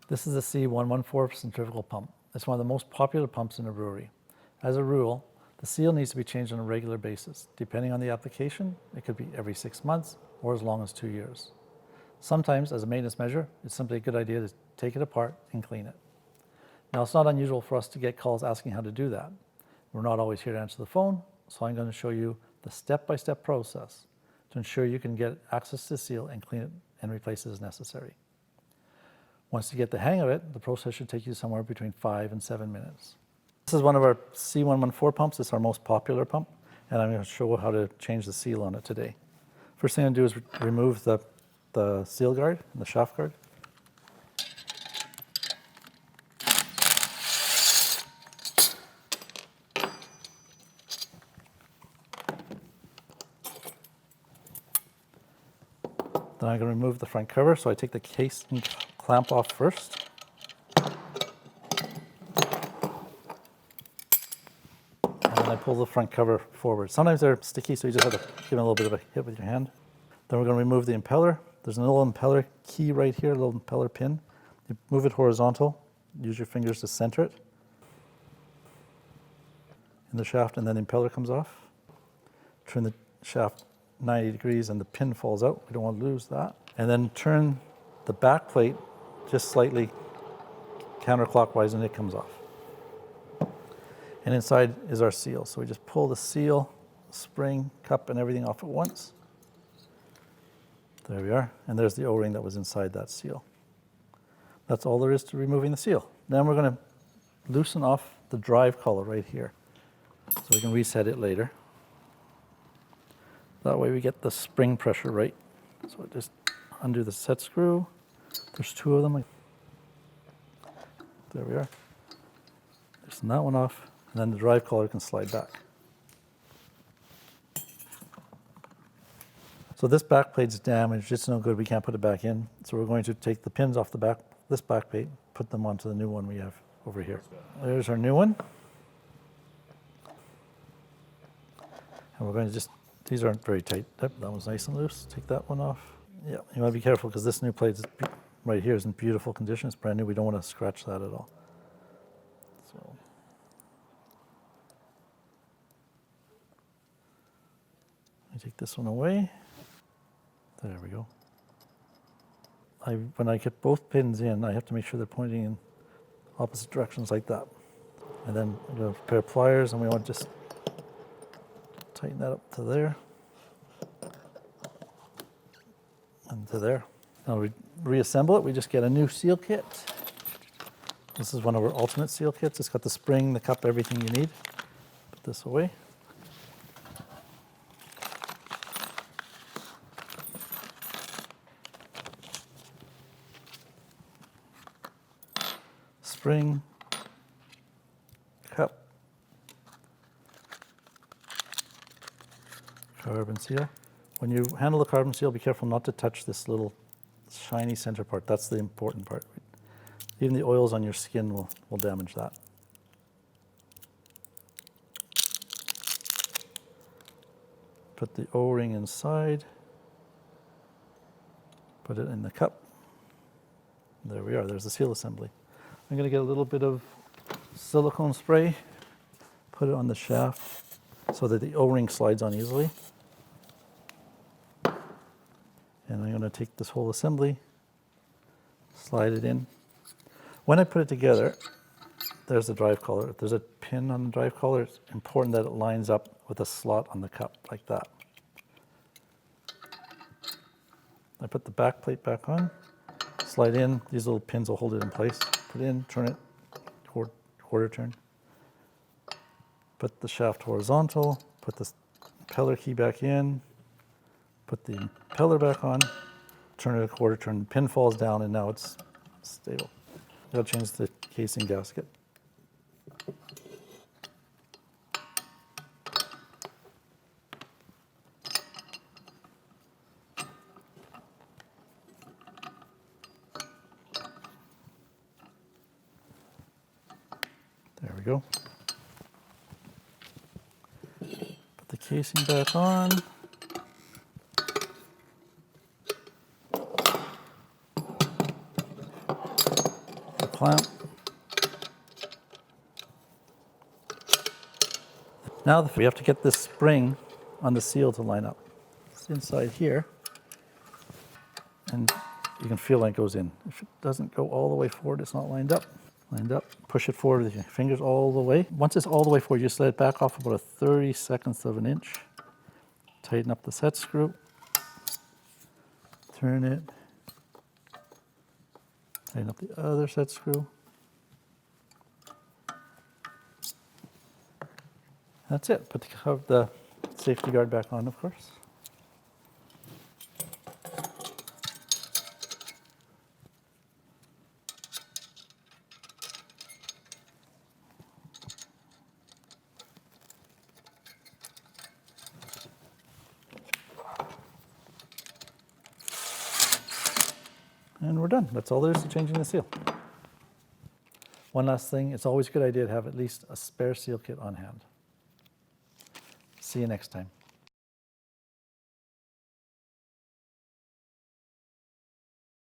This is a C114 centrifugal pump. It's one of the most popular pumps in a brewery. As a rule, the seal needs to be changed on a regular basis. Depending on the application, it could be every 6 months or as long as 2 years. Sometimes, as a maintenance measure, it's simply a good idea to take it apart and clean it. Now, it's not unusual for us to get calls asking how to do that. We're not always here to answer the phone, so I'm going to show you the step-by-step process to ensure you can get access to the seal and clean it and replace it as necessary. Once you get the hang of it, the process should take you somewhere between 5 and 7 minutes. This is one of our C114 pumps. It's our most popular pump, and I'm going to show how to change the seal on it today. First thing I'm going to do is remove the seal guard and the shaft guard. Then I'm going to remove the front cover, so I take the case and clamp off first. And then I pull the front cover forward. Sometimes they're sticky, so you just have to give them a little bit of a hit with your hand. Then we're going to remove the impeller. There's a little impeller key right here, a little impeller pin. You move it horizontal, use your fingers to center it in the shaft, and then the impeller comes off. Turn the shaft 90 degrees and the pin falls out. We don't want to lose that. And then turn the back plate just slightly counterclockwise and it comes off. And inside is our seal. So we just pull the seal, spring, cup, and everything off at once. There we are. And there's the O-ring that was inside that seal. That's all there is to removing the seal. Then we're going to loosen off the drive collar right here, so we can reset it later. That way we get the spring pressure right. So just undo the set screw. There's 2 of them. There we are. Loosen that one off, and then the drive collar can slide back. So this back plate's damaged. It's no good. We can't put it back in. So we're going to take the pins off the back, this back plate, put them onto the new one we have over here. There's our new one. And we're going to just, these aren't very tight. That one's nice and loose. Take that one off. Yeah, you want to be careful because this new plate right here is in beautiful condition. It's brand new. We don't want to scratch that at all. So. I take this one away. There we go. When I get both pins in, I have to make sure they're pointing in opposite directions like that. And then I'm going to pair of pliers, and we want to just tighten that up to there and to there. Now we reassemble it. We just get a new seal kit. This is one of our ultimate seal kits. It's got the spring, the cup, everything you need. Put this away. Spring, cup, carbon seal. When you handle the carbon seal, be careful not to touch this little shiny center part. That's the important part. Even the oils on your skin will damage that. Put the O-ring inside. Put it in the cup. There we are. There's the seal assembly. I'm going to get a little bit of silicone spray, put it on the shaft so that the O-ring slides on easily. And I'm going to take this whole assembly, slide it in. When I put it together, there's the drive collar. If there's a pin on the drive collar, it's important that it lines up with a slot on the cup, like that. I put the back plate back on, slide in. These little pins will hold it in place. Put in, turn it, quarter turn. Put the shaft horizontal, put the impeller key back in, put the impeller back on, turn it a quarter turn, the pin falls down, and now it's stable. I'll change the casing gasket. There we go. Put the casing back on. clamp. Now we have to get this spring on the seal to line up. It's inside here, and you can feel when it goes in. If it doesn't go all the way forward, it's not lined up. Lined up, push it forward with your fingers all the way. Once it's all the way forward, you just let it back off about a 30/2 of an inch. Tighten up the set screw, turn it, tighten up the other set screw. That's it. Put the safety guard back on, of course. And we're done. That's all there is to changing the seal. One last thing, it's always a good idea to have at least a spare seal kit on hand. See you next time.